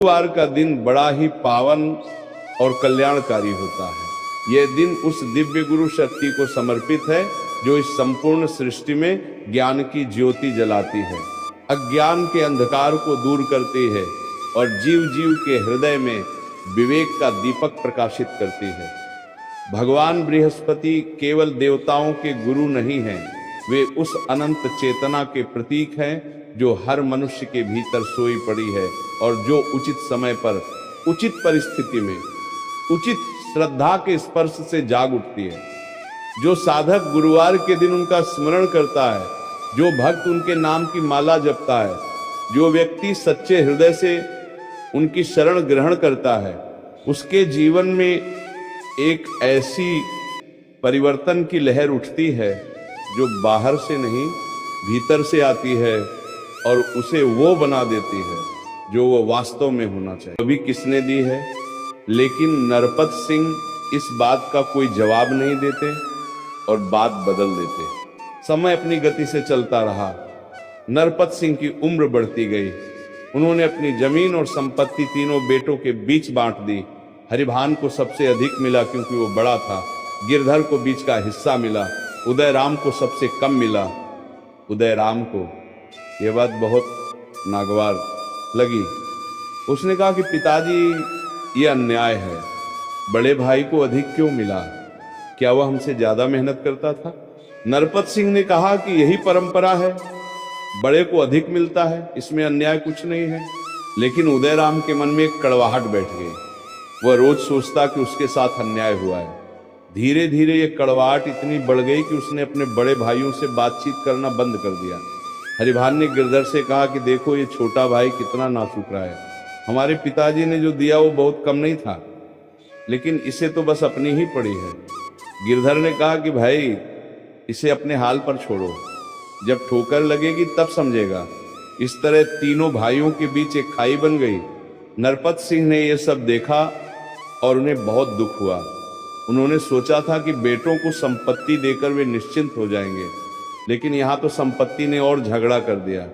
गुरुवार का दिन बड़ा ही पावन और कल्याणकारी होता है। यह दिन उस दिव्य गुरु शक्ति को समर्पित है जो इस संपूर्ण सृष्टि में ज्ञान की ज्योति जलाती है, अज्ञान के अंधकार को दूर करती है और जीव जीव के हृदय में विवेक का दीपक प्रकाशित करती है। भगवान बृहस्पति केवल देवताओं के गुरु नहीं हैं, वे उस अनंत चेतना के प्रतीक हैं जो हर मनुष्य के भीतर सोई पड़ी है और जो उचित समय पर उचित परिस्थिति में उचित श्रद्धा के स्पर्श से जाग उठती है। जो साधक गुरुवार के दिन उनका स्मरण करता है, जो भक्त उनके नाम की माला जपता है, जो व्यक्ति सच्चे हृदय से उनकी शरण ग्रहण करता है, उसके जीवन में एक ऐसी परिवर्तन की लहर उठती है जो बाहर से नहीं भीतर से आती है और उसे वो बना देती है जो वो वास्तव में होना चाहिए। अभी किसने दी है, लेकिन नरपत सिंह इस बात का कोई जवाब नहीं देते और बात बदल देते। समय अपनी गति से चलता रहा। नरपत सिंह की उम्र बढ़ती गई। उन्होंने अपनी जमीन और संपत्ति तीनों बेटों के बीच बांट दी। हरिभान को सबसे अधिक मिला क्योंकि वो बड़ा था। गिरधर को बीच का हिस्सा मिला। उदयराम को सबसे कम मिला। उदयराम को यह बात बहुत नागवार लगी। उसने कहा कि पिताजी, ये अन्याय है, बड़े भाई को अधिक क्यों मिला? क्या वह हमसे ज्यादा मेहनत करता था? नरपत सिंह ने कहा कि यही परंपरा है, बड़े को अधिक मिलता है, इसमें अन्याय कुछ नहीं है। लेकिन उदयराम के मन में एक कड़वाहट बैठ गई। वह रोज सोचता कि उसके साथ अन्याय हुआ है। धीरे धीरे ये कड़वाहट इतनी बढ़ गई कि उसने अपने बड़े भाइयों से बातचीत करना बंद कर दिया। हरिभान ने गिरधर से कहा कि देखो, ये छोटा भाई कितना नासुक रहा है। हमारे पिताजी ने जो दिया वो बहुत कम नहीं था, लेकिन इसे तो बस अपनी ही पड़ी है। गिरधर ने कहा कि भाई, इसे अपने हाल पर छोड़ो, जब ठोकर लगेगी तब समझेगा। इस तरह तीनों भाइयों के बीच एक खाई बन गई। नरपत सिंह ने यह सब देखा और उन्हें बहुत दुख हुआ। उन्होंने सोचा था कि बेटों को संपत्ति देकर वे निश्चिंत हो जाएंगे, लेकिन यहाँ तो संपत्ति ने और झगड़ा कर दिया।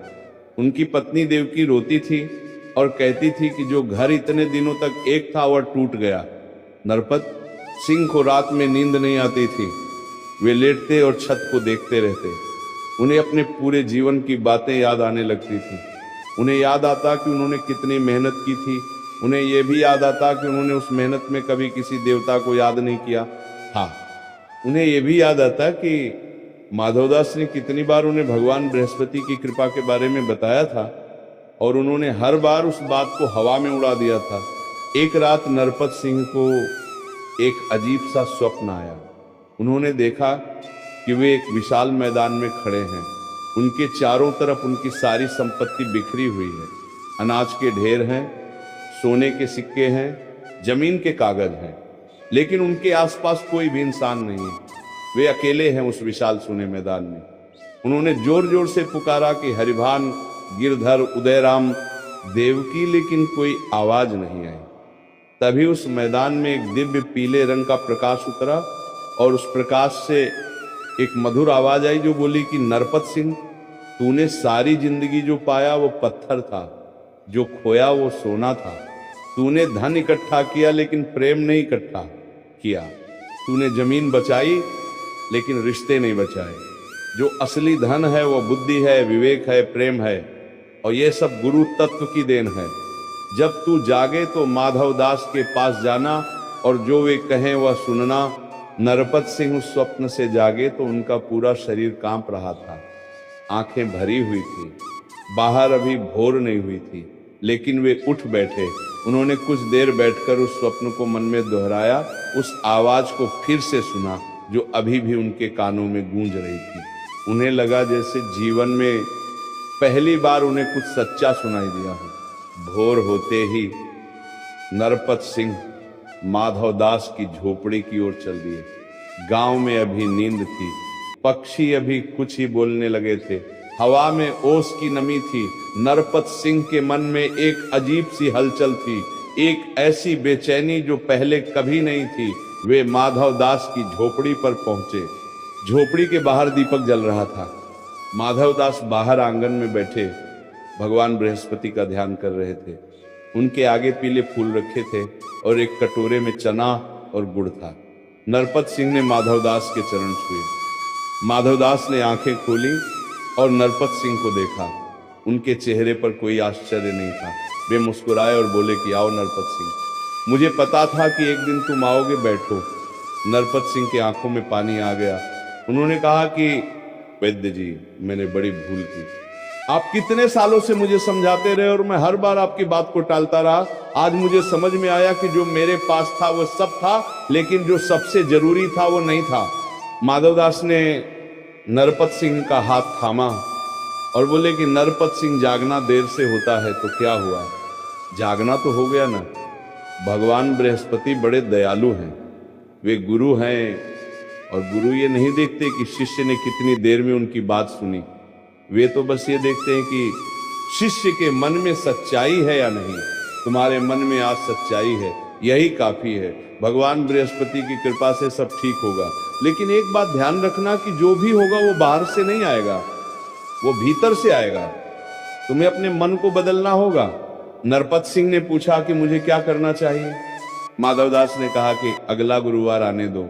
उनकी पत्नी देवकी रोती थी और कहती थी कि जो घर इतने दिनों तक एक था वह टूट गया। नरपत सिंह को रात में नींद नहीं आती थी। वे लेटते और छत को देखते रहते। उन्हें अपने पूरे जीवन की बातें याद आने लगती थी। उन्हें याद आता कि उन्होंने कितनी मेहनत की थी। उन्हें यह भी याद आता कि उन्होंने उस मेहनत में कभी किसी देवता को याद नहीं किया। हाँ, उन्हें यह भी याद आता कि माधवदास ने कितनी बार उन्हें भगवान बृहस्पति की कृपा के बारे में बताया था और उन्होंने हर बार उस बात को हवा में उड़ा दिया था। एक रात नरपत सिंह को एक अजीब सा स्वप्न आया। उन्होंने देखा कि वे एक विशाल मैदान में खड़े हैं। उनके चारों तरफ उनकी सारी संपत्ति बिखरी हुई है। अनाज के ढेर हैं, सोने के सिक्के हैं, जमीन के कागज हैं, लेकिन उनके आसपास कोई भी इंसान नहीं है। वे अकेले हैं उस विशाल सुने मैदान में। उन्होंने जोर जोर से पुकारा कि हरिभान, गिरधर, उदयराम, देवकी, लेकिन कोई आवाज नहीं आई। तभी उस मैदान में एक दिव्य पीले रंग का प्रकाश उतरा और उस प्रकाश से एक मधुर आवाज आई जो बोली कि नरपत सिंह, तूने सारी जिंदगी जो पाया वो पत्थर था, जो खोया वो सोना था। तूने धन इकट्ठा किया लेकिन प्रेम नहीं इकट्ठा किया। तूने जमीन बचाई लेकिन रिश्ते नहीं बचाए। जो असली धन है वो बुद्धि है, विवेक है, प्रेम है, और ये सब गुरु तत्व की देन है। जब तू जागे तो माधव दास के पास जाना और जो वे कहें वह सुनना। नरपत सिंह उस स्वप्न से जागे तो उनका पूरा शरीर कांप रहा था। आंखें भरी हुई थी। बाहर अभी भोर नहीं हुई थी, लेकिन वे उठ बैठे। उन्होंने कुछ देर बैठकर उस स्वप्न को मन में दोहराया, उस आवाज को फिर से सुना जो अभी भी उनके कानों में गूंज रही थी। उन्हें लगा जैसे जीवन में पहली बार उन्हें कुछ सच्चा सुनाई दिया हो। भोर होते ही नरपत सिंह माधव दास की झोपड़ी की ओर चल दिए। गांव में अभी नींद थी। पक्षी अभी कुछ ही बोलने लगे थे। हवा में ओस की नमी थी। नरपत सिंह के मन में एक अजीब सी हलचल थी, एक ऐसी बेचैनी जो पहले कभी नहीं थी। वे माधव दास की झोपड़ी पर पहुंचे। झोपड़ी के बाहर दीपक जल रहा था। माधव दास बाहर आंगन में बैठे भगवान बृहस्पति का ध्यान कर रहे थे। उनके आगे पीले फूल रखे थे और एक कटोरे में चना और गुड़ था। नरपत सिंह ने माधवदास के चरण छुए। माधवदास ने आंखें खोली और नरपत सिंह को देखा। उनके चेहरे पर कोई आश्चर्य नहीं था। वे मुस्कुराए और बोले कि आओ नरपत सिंह, मुझे पता था कि एक दिन तुम आओगे, बैठो। नरपत सिंह की आंखों में पानी आ गया। उन्होंने कहा कि वैद्य जी, मैंने बड़ी भूल की। आप कितने सालों से मुझे समझाते रहे और मैं हर बार आपकी बात को टालता रहा। आज मुझे समझ में आया कि जो मेरे पास था वो सब था, लेकिन जो सबसे जरूरी था वो नहीं था। माधवदास ने नरपत सिंह का हाथ थामा और बोले कि नरपत सिंह, जागना देर से होता है तो क्या हुआ, जागना तो हो गया ना। भगवान बृहस्पति बड़े दयालु हैं। वे गुरु हैं और गुरु ये नहीं देखते कि शिष्य ने कितनी देर में उनकी बात सुनी। वे तो बस ये देखते हैं कि शिष्य के मन में सच्चाई है या नहीं। तुम्हारे मन में आज सच्चाई है, यही काफी है। भगवान बृहस्पति की कृपा से सब ठीक होगा। लेकिन एक बात ध्यान रखना कि जो भी होगा वो बाहर से नहीं आएगा, वो भीतर से आएगा। तुम्हें अपने मन को बदलना होगा। नरपत सिंह ने पूछा कि मुझे क्या करना चाहिए। माधवदास ने कहा कि अगला गुरुवार आने दो।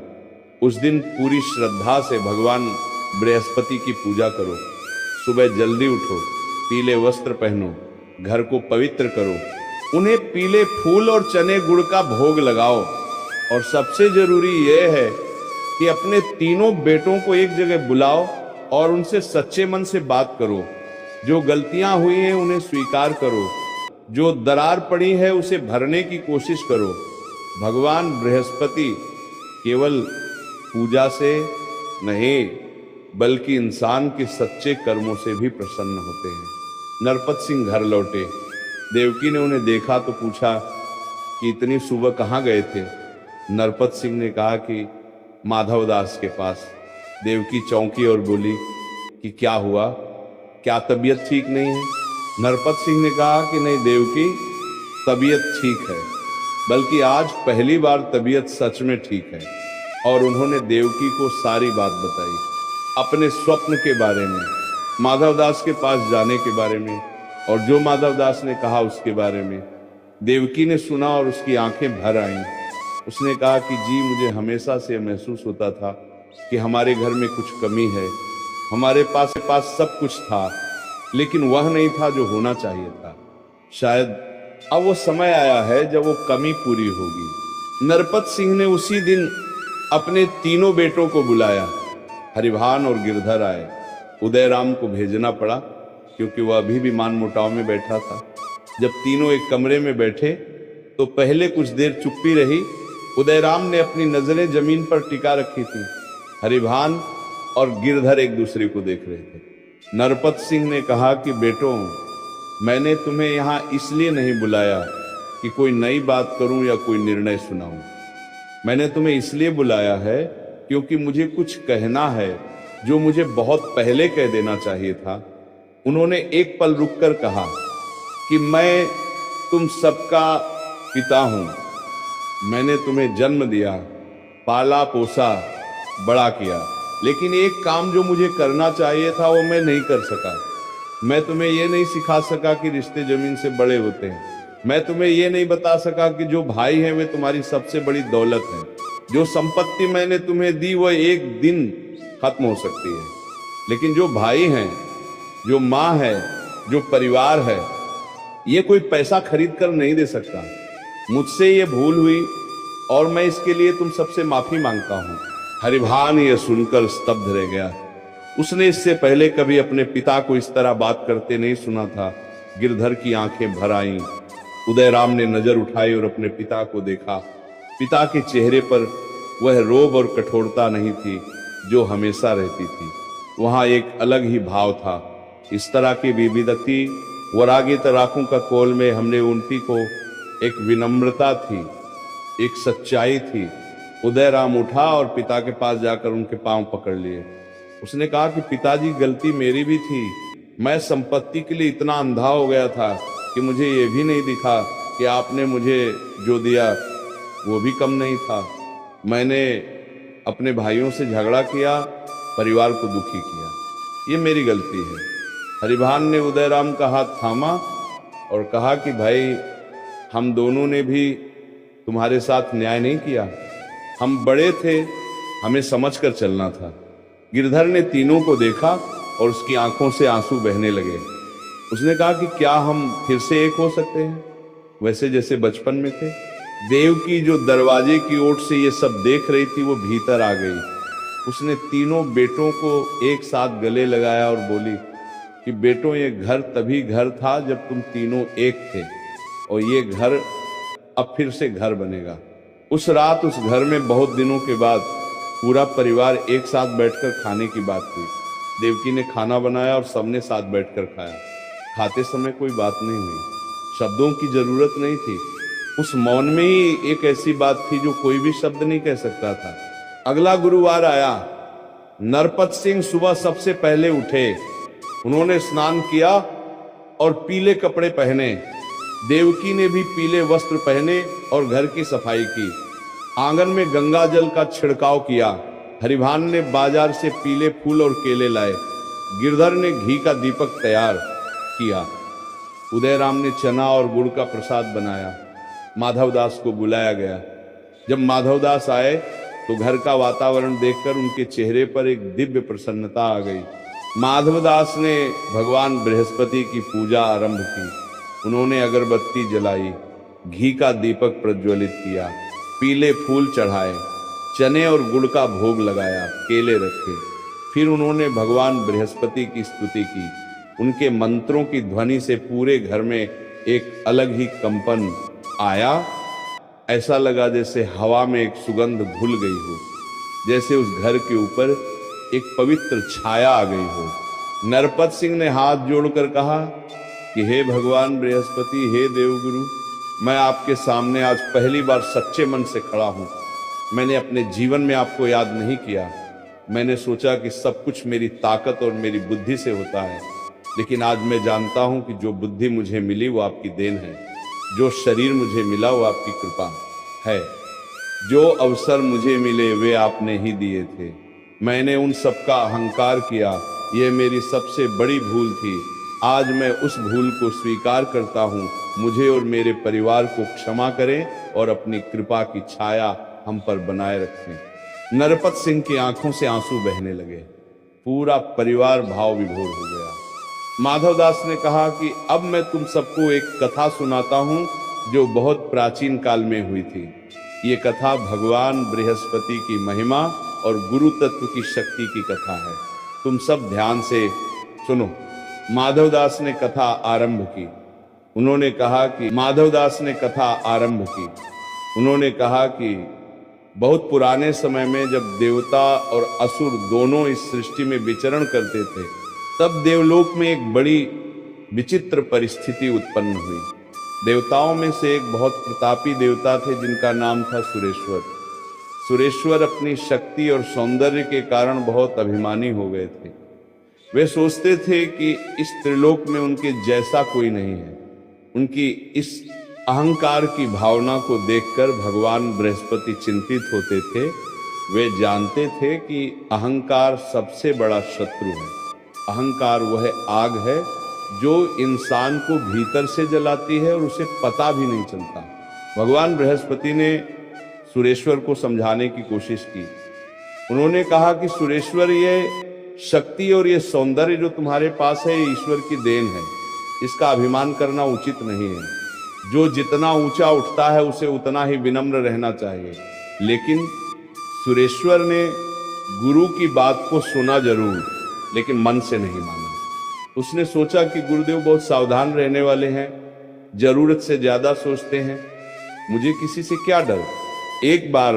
उस दिन पूरी श्रद्धा से भगवान बृहस्पति की पूजा करो। सुबह जल्दी उठो, पीले वस्त्र पहनो, घर को पवित्र करो, उन्हें पीले फूल और चने गुड़ का भोग लगाओ। और सबसे जरूरी यह है कि अपने तीनों बेटों को एक जगह बुलाओ और उनसे सच्चे मन से बात करो। जो गलतियां हुई हैं उन्हें स्वीकार करो, जो दरार पड़ी है उसे भरने की कोशिश करो। भगवान बृहस्पति केवल पूजा से नहीं बल्कि इंसान के सच्चे कर्मों से भी प्रसन्न होते हैं। नरपत सिंह घर लौटे। देवकी ने उन्हें देखा तो पूछा कि इतनी सुबह कहाँ गए थे। नरपत सिंह ने कहा कि माधवदास के पास। देवकी चौंकी और बोली कि क्या हुआ, क्या तबीयत ठीक नहीं है। नरपत सिंह ने कहा कि नहीं देवकी, तबीयत ठीक है, बल्कि आज पहली बार तबीयत सच में ठीक है। और उन्होंने देवकी को सारी बात बताई, अपने स्वप्न के बारे में, माधवदास के पास जाने के बारे में और जो माधवदास ने कहा उसके बारे में। देवकी ने सुना और उसकी आंखें भर आईं। उसने कहा कि जी, मुझे हमेशा से महसूस होता था कि हमारे घर में कुछ कमी है। हमारे पास सब कुछ था, लेकिन वह नहीं था जो होना चाहिए था। शायद अब वो समय आया है जब वो कमी पूरी होगी। नरपत सिंह ने उसी दिन अपने तीनों बेटों को बुलाया। हरिभान और गिरधर आए। उदयराम को भेजना पड़ा क्योंकि वह अभी भी मान मुटाव में बैठा था। जब तीनों एक कमरे में बैठे तो पहले कुछ देर चुप्पी रही। उदयराम ने अपनी नजरें जमीन पर टिका रखी थी। हरिभान और गिरधर एक दूसरे को देख रहे थे। नरपत सिंह ने कहा कि बेटों, मैंने तुम्हें यहाँ इसलिए नहीं बुलाया कि कोई नई बात करूं या कोई निर्णय सुनाऊं। मैंने तुम्हें इसलिए बुलाया है क्योंकि मुझे कुछ कहना है जो मुझे बहुत पहले कह देना चाहिए था। उन्होंने एक पल रुककर कहा कि मैं तुम सबका पिता हूं। मैंने तुम्हें जन्म दिया, पाला पोसा, बड़ा किया, लेकिन एक काम जो मुझे करना चाहिए था वो मैं नहीं कर सका। मैं तुम्हें ये नहीं सिखा सका कि रिश्ते जमीन से बड़े होते हैं। मैं तुम्हें ये नहीं बता सका कि जो भाई हैं वे तुम्हारी सबसे बड़ी दौलत है। जो संपत्ति मैंने तुम्हें दी वह एक दिन खत्म हो सकती है, लेकिन जो भाई हैं, जो माँ है, जो परिवार है, ये कोई पैसा खरीद कर नहीं दे सकता। मुझसे ये भूल हुई और मैं इसके लिए तुम सबसे माफी मांगता हूँ। हरिभान ये सुनकर स्तब्ध रह गया। उसने इससे पहले कभी अपने पिता को इस तरह बात करते नहीं सुना था। गिरधर की आंखें भर आईं। उदयराम ने नजर उठाई और अपने पिता को देखा। पिता के चेहरे पर वह रोब और कठोरता नहीं थी जो हमेशा रहती थी। वहां एक अलग ही भाव था। इस तरह की विविधति वरागित राखों का कोल में हमने उनकी को एक विनम्रता थी, एक सच्चाई थी। उदयराम उठा और पिता के पास जाकर उनके पांव पकड़ लिए। उसने कहा कि पिताजी, गलती मेरी भी थी। मैं संपत्ति के लिए इतना अंधा हो गया था कि मुझे ये भी नहीं दिखा कि आपने मुझे जो दिया वो भी कम नहीं था। मैंने अपने भाइयों से झगड़ा किया, परिवार को दुखी किया, ये मेरी गलती है। हरिभान ने उदयराम का हाथ थामा और कहा कि भाई, हम दोनों ने भी तुम्हारे साथ न्याय नहीं किया। हम बड़े थे, हमें समझकर चलना था। गिरधर ने तीनों को देखा और उसकी आंखों से आंसू बहने लगे। उसने कहा कि क्या हम फिर से एक हो सकते हैं, वैसे जैसे बचपन में थे। देवकी जो दरवाजे की ओर से ये सब देख रही थी, वो भीतर आ गई। उसने तीनों बेटों को एक साथ गले लगाया और बोली कि बेटों, ये घर तभी घर था जब तुम तीनों एक थे, और ये घर अब फिर से घर बनेगा। उस रात उस घर में बहुत दिनों के बाद पूरा परिवार एक साथ बैठकर खाने की बात हुई। देवकी ने खाना बनाया और सबने साथ बैठकर खाया। खाते समय कोई बात नहीं हुई, शब्दों की जरूरत नहीं थी। उस मौन में ही एक ऐसी बात थी जो कोई भी शब्द नहीं कह सकता था। अगला गुरुवार आया। नरपत सिंह सुबह सबसे पहले उठे। उन्होंने स्नान किया और पीले कपड़े पहने। देवकी ने भी पीले वस्त्र पहने और घर की सफाई की। आंगन में गंगा जल का छिड़काव किया। हरिभान ने बाजार से पीले फूल और केले लाए। गिरधर ने घी का दीपक तैयार किया। उदयराम ने चना और गुड़ का प्रसाद बनाया। माधवदास को बुलाया गया। जब माधवदास आए तो घर का वातावरण देखकर उनके चेहरे पर एक दिव्य प्रसन्नता आ गई। माधवदास ने भगवान बृहस्पति की पूजा आरंभ की। उन्होंने अगरबत्ती जलाई, घी का दीपक प्रज्वलित किया, पीले फूल चढ़ाए, चने और गुड़ का भोग लगाया, केले रखे। फिर उन्होंने भगवान बृहस्पति की स्तुति की। उनके मंत्रों की ध्वनि से पूरे घर में एक अलग ही कंपन आया। ऐसा लगा जैसे हवा में एक सुगंध घुल गई हो, जैसे उस घर के ऊपर एक पवित्र छाया आ गई हो। नरपत सिंह ने हाथ जोड़कर कहा कि हे भगवान बृहस्पति, हे देवगुरु, मैं आपके सामने आज पहली बार सच्चे मन से खड़ा हूं। मैंने अपने जीवन में आपको याद नहीं किया। मैंने सोचा कि सब कुछ मेरी ताकत और मेरी बुद्धि से होता है, लेकिन आज मैं जानता हूं कि जो बुद्धि मुझे मिली वो आपकी देन है, जो शरीर मुझे मिला वो आपकी कृपा है, जो अवसर मुझे मिले वे आपने ही दिए थे। मैंने उन सबका अहंकार किया, ये मेरी सबसे बड़ी भूल थी। आज मैं उस भूल को स्वीकार करता हूँ। मुझे और मेरे परिवार को क्षमा करें और अपनी कृपा की छाया हम पर बनाए रखें। नरपत सिंह की आंखों से आंसू बहने लगे। पूरा परिवार भाव विभोर हो गया। माधवदास ने कहा कि अब मैं तुम सबको एक कथा सुनाता हूँ जो बहुत प्राचीन काल में हुई थी। ये कथा भगवान बृहस्पति की महिमा और गुरु तत्व की शक्ति की कथा है। तुम सब ध्यान से सुनो। माधवदास ने कथा आरंभ की। उन्होंने कहा कि बहुत पुराने समय में जब देवता और असुर दोनों इस सृष्टि में विचरण करते थे, तब देवलोक में एक बड़ी विचित्र परिस्थिति उत्पन्न हुई। देवताओं में से एक बहुत प्रतापी देवता थे जिनका नाम था सुरेश्वर। सुरेश्वर अपनी शक्ति और सौंदर्य के कारण बहुत अभिमानी हो गए थे। वे सोचते थे कि इस त्रिलोक में उनके जैसा कोई नहीं है। उनकी इस अहंकार की भावना को देखकर भगवान बृहस्पति चिंतित होते थे। वे जानते थे कि अहंकार सबसे बड़ा शत्रु है। अहंकार वह आग है जो इंसान को भीतर से जलाती है और उसे पता भी नहीं चलता। भगवान बृहस्पति ने सुरेश्वर को समझाने की कोशिश की। उन्होंने कहा कि सुरेश्वर, ये शक्ति और ये सौंदर्य जो तुम्हारे पास है, ये ईश्वर की देन है। इसका अभिमान करना उचित नहीं है। जो जितना ऊंचा उठता है उसे उतना ही विनम्र रहना चाहिए। लेकिन सुरेश्वर ने गुरु की बात को सुना जरूर, लेकिन मन से नहीं माना। उसने सोचा कि गुरुदेव बहुत सावधान रहने वाले हैं, जरूरत से ज्यादा सोचते हैं, मुझे किसी से क्या डर। एक बार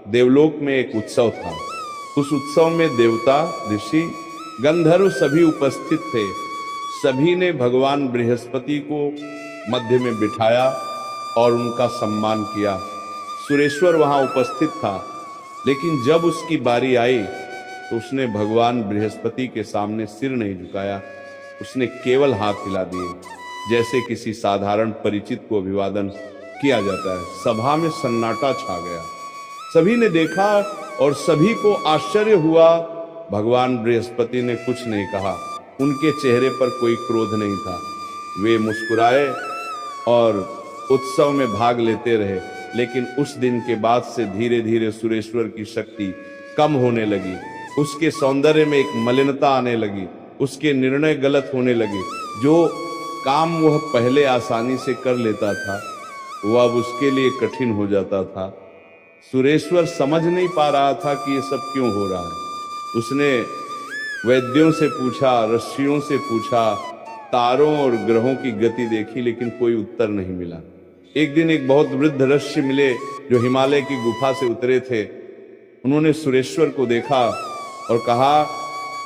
देवलोक में एक उत्सव था। उस उत्सव में देवता, ऋषि, गंधर्व सभी उपस्थित थे। सभी ने भगवान बृहस्पति को मध्य में बिठाया और उनका सम्मान किया। सुरेश्वर वहां उपस्थित था, लेकिन जब उसकी बारी आई तो उसने भगवान बृहस्पति के सामने सिर नहीं झुकाया। उसने केवल हाथ हिला दिए, जैसे किसी साधारण परिचित को अभिवादन किया जाता है। सभा में सन्नाटा छा गया। सभी ने देखा और सभी को आश्चर्य हुआ। भगवान बृहस्पति ने कुछ नहीं कहा। उनके चेहरे पर कोई क्रोध नहीं था। वे मुस्कुराए और उत्सव में भाग लेते रहे। लेकिन उस दिन के बाद से धीरे धीरे सुरेश्वर की शक्ति कम होने लगी। उसके सौंदर्य में एक मलिनता आने लगी, उसके निर्णय गलत होने लगे। जो काम वह पहले आसानी से कर लेता था वह अब उसके लिए कठिन हो जाता था। सुरेश्वर समझ नहीं पा रहा था कि ये सब क्यों हो रहा है। उसने वैद्यों से पूछा, ऋषियों से पूछा, तारों और ग्रहों की गति देखी, लेकिन कोई उत्तर नहीं मिला। एक दिन एक बहुत वृद्ध ऋषि मिले जो हिमालय की गुफा से उतरे थे। उन्होंने सुरेश्वर को देखा और कहा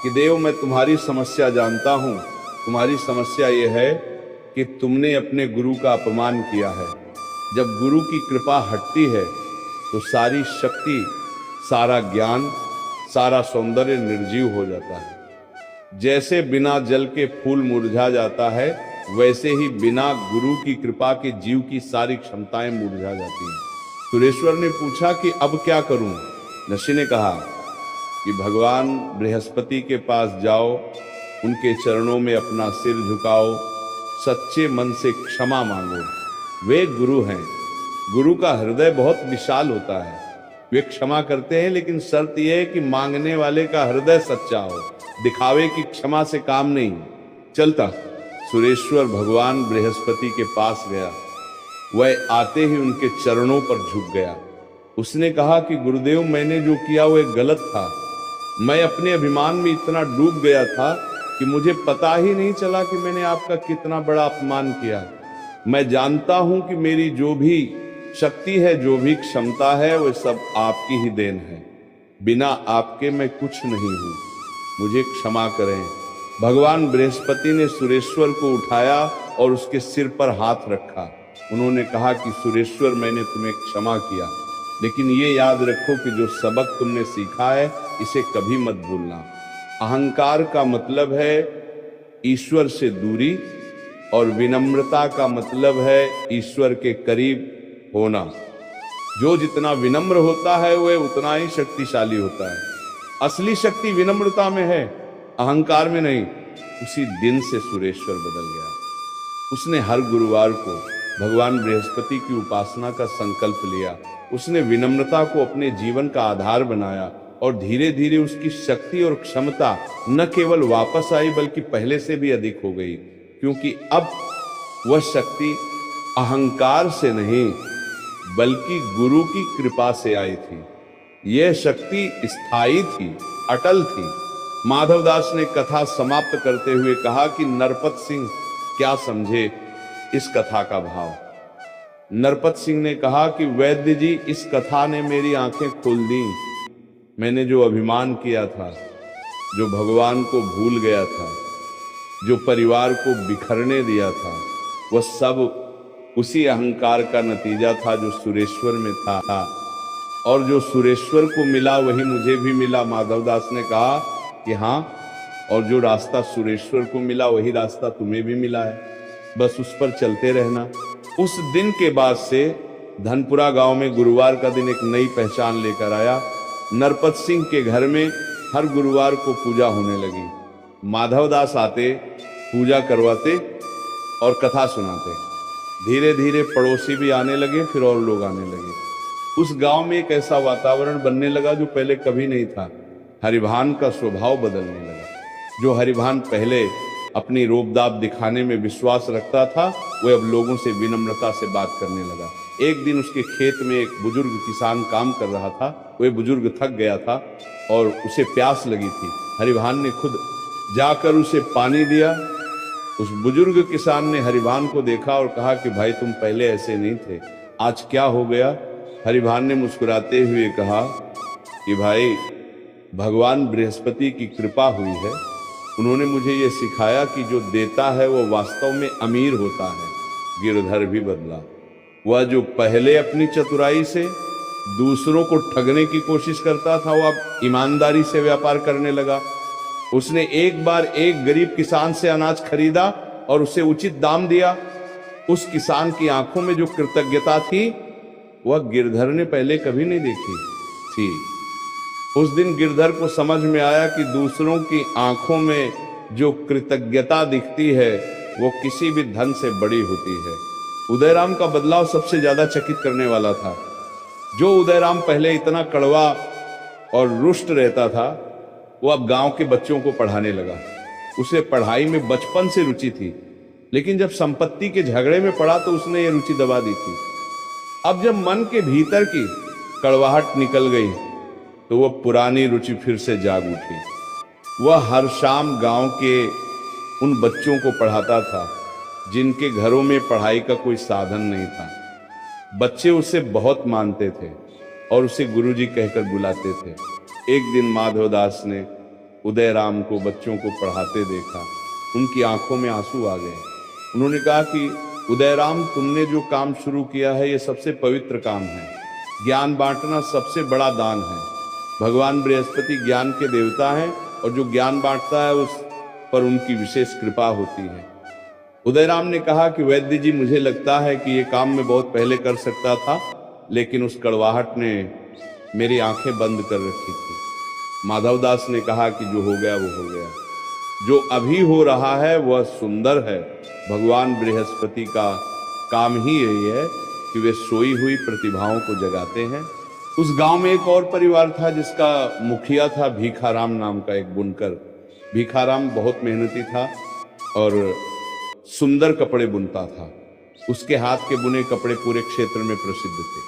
कि देव, मैं तुम्हारी समस्या जानता हूं। तुम्हारी समस्या यह है कि तुमने अपने गुरु का अपमान किया है। जब गुरु की कृपा हटती है तो सारी शक्ति, सारा ज्ञान, सारा सौंदर्य निर्जीव हो जाता है। जैसे बिना जल के फूल मुरझा जाता है, वैसे ही बिना गुरु की कृपा के जीव की सारी क्षमताएं मुरझा जाती हैं। सुरेश्वर ने पूछा कि अब क्या करूं? ऋषि ने कहा कि भगवान बृहस्पति के पास जाओ, उनके चरणों में अपना सिर झुकाओ, सच्चे मन से क्षमा मांगो। वे गुरु हैं। गुरु का हृदय बहुत विशाल होता है। वे क्षमा करते हैं, लेकिन शर्त यह है कि मांगने वाले का हृदय सच्चा हो। दिखावे की क्षमा से काम नहीं चलता। सुरेश्वर भगवान बृहस्पति के पास गया। वह आते ही उनके चरणों पर झुक गया। उसने कहा कि गुरुदेव, मैंने जो किया वह गलत था। मैं अपने अभिमान में इतना डूब गया था कि मुझे पता ही नहीं चला कि मैंने आपका कितना बड़ा अपमान किया। मैं जानता हूं कि मेरी जो भी शक्ति है, जो भी क्षमता है, वह सब आपकी ही देन है। बिना आपके मैं कुछ नहीं हूं। मुझे क्षमा करें। भगवान बृहस्पति ने सुरेश्वर को उठाया और उसके सिर पर हाथ रखा। उन्होंने कहा कि सुरेश्वर, मैंने तुम्हें क्षमा किया, लेकिन ये याद रखो कि जो सबक तुमने सीखा है इसे कभी मत भूलना। अहंकार का मतलब है ईश्वर से दूरी और विनम्रता का मतलब है ईश्वर के करीब होना। जो जितना विनम्र होता है वह उतना ही शक्तिशाली होता है। असली शक्ति विनम्रता में है, अहंकार में नहीं। उसी दिन से सुरेश्वर बदल गया। उसने हर गुरुवार को भगवान बृहस्पति की उपासना का संकल्प लिया। उसने विनम्रता को अपने जीवन का आधार बनाया और धीरे धीरे उसकी शक्ति और क्षमता न केवल वापस आई बल्कि पहले से भी अधिक हो गई, क्योंकि अब वह शक्ति अहंकार से नहीं बल्कि गुरु की कृपा से आई थी। यह शक्ति स्थायी थी, अटल थी। माधवदास ने कथा समाप्त करते हुए कहा कि नरपत सिंह क्या समझे इस कथा का भाव। नरपत सिंह ने कहा कि वैद्य जी, इस कथा ने मेरी आंखें खोल दी। मैंने जो अभिमान किया था, जो भगवान को भूल गया था, जो परिवार को बिखरने दिया था, वह सब उसी अहंकार का नतीजा था जो सुरेश्वर में था। और जो सुरेश्वर को मिला वही मुझे भी मिला। माधवदास ने कहा कि हाँ, और जो रास्ता सुरेश्वर को मिला वही रास्ता तुम्हें भी मिला है, बस उस पर चलते रहना। उस दिन के बाद से धनपुरा गांव में गुरुवार का दिन एक नई पहचान लेकर आया। नरपत सिंह के घर में हर गुरुवार को पूजा होने लगी। माधवदास आते, पूजा करवाते और कथा सुनाते। धीरे धीरे पड़ोसी भी आने लगे, फिर और लोग आने लगे। उस गांव में एक ऐसा वातावरण बनने लगा जो पहले कभी नहीं था। हरिभान का स्वभाव बदलने लगा। जो हरिभान पहले अपनी रोबदाब दिखाने में विश्वास रखता था, वह अब लोगों से विनम्रता से बात करने लगा। एक दिन उसके खेत में एक बुजुर्ग किसान काम कर रहा था। वह बुजुर्ग थक गया था और उसे प्यास लगी थी। हरिभान ने खुद जाकर उसे पानी दिया। उस बुजुर्ग किसान ने हरिभान को देखा और कहा कि भाई, तुम पहले ऐसे नहीं थे, आज क्या हो गया? हरिभान ने मुस्कुराते हुए कहा कि भाई, भगवान बृहस्पति की कृपा हुई है। उन्होंने मुझे ये सिखाया कि जो देता है वो वास्तव में अमीर होता है। गिरधर भी बदला। वह जो पहले अपनी चतुराई से दूसरों को ठगने की कोशिश करता था, वह अब ईमानदारी से व्यापार करने लगा। उसने एक बार एक गरीब किसान से अनाज खरीदा और उसे उचित दाम दिया। उस किसान की आंखों में जो कृतज्ञता थी, वह गिरधर ने पहले कभी नहीं देखी थी। उस दिन गिरधर को समझ में आया कि दूसरों की आंखों में जो कृतज्ञता दिखती है वो किसी भी धन से बड़ी होती है। उदयराम का बदलाव सबसे ज्यादा चकित करने वाला था। जो उदयराम पहले इतना कड़वा और रुष्ट रहता था, वो अब गांव के बच्चों को पढ़ाने लगा। उसे पढ़ाई में बचपन से रुचि थी, लेकिन जब संपत्ति के झगड़े में पड़ा तो उसने ये रुचि दबा दी थी। अब जब मन के भीतर की कड़वाहट निकल गई तो वह पुरानी रुचि फिर से जाग उठी। वह हर शाम गांव के उन बच्चों को पढ़ाता था जिनके घरों में पढ़ाई का कोई साधन नहीं था। बच्चे उसे बहुत मानते थे और उसे गुरुजी कहकर बुलाते थे। एक दिन माधवदास ने उदयराम को बच्चों को पढ़ाते देखा। उनकी आंखों में आंसू आ गए। उन्होंने कहा कि उदयराम, तुमने जो काम शुरू किया है ये सबसे पवित्र काम है। ज्ञान बांटना सबसे बड़ा दान है। भगवान बृहस्पति ज्ञान के देवता हैं और जो ज्ञान बांटता है उस पर उनकी विशेष कृपा होती है। उदयराम ने कहा कि वैद्य जी, मुझे लगता है कि ये काम मैं बहुत पहले कर सकता था, लेकिन उस कड़वाहट ने मेरी आंखें बंद कर रखी थी। माधवदास ने कहा कि जो हो गया वो हो गया। जो अभी हो रहा है वह सुंदर है। भगवान बृहस्पति का काम ही यही है कि वे सोई हुई प्रतिभाओं को जगाते हैं। उस गांव में एक और परिवार था जिसका मुखिया था भीखाराम नाम का एक बुनकर। भीखाराम बहुत मेहनती था और सुंदर कपड़े बुनता था। उसके हाथ के बुने कपड़े पूरे क्षेत्र में प्रसिद्ध थे।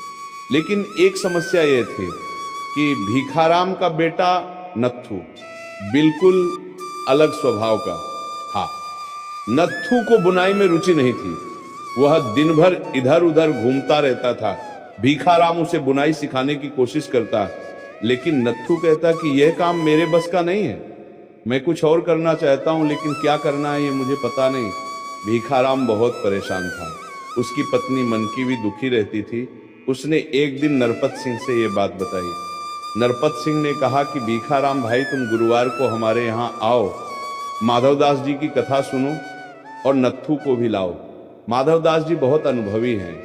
लेकिन एक समस्या यह थी कि भीखाराम का बेटा नत्थू बिल्कुल अलग स्वभाव का था। नत्थू को बुनाई में रुचि नहीं थी। वह दिन भर इधर उधर घूमता रहता था। भीखाराम उसे बुनाई सिखाने की कोशिश करता, लेकिन नत्थू कहता कि यह काम मेरे बस का नहीं है। मैं कुछ और करना चाहता हूं, लेकिन क्या करना है ये मुझे पता नहीं। भीखाराम बहुत परेशान था। उसकी पत्नी मनकी भी दुखी रहती थी। उसने एक दिन नरपत सिंह से ये बात बताई। नरपत सिंह ने कहा कि भीखाराम भाई, तुम गुरुवार को हमारे यहाँ आओ, माधवदास जी की कथा सुनो और नत्थू को भी लाओ। माधवदास जी बहुत अनुभवी हैं।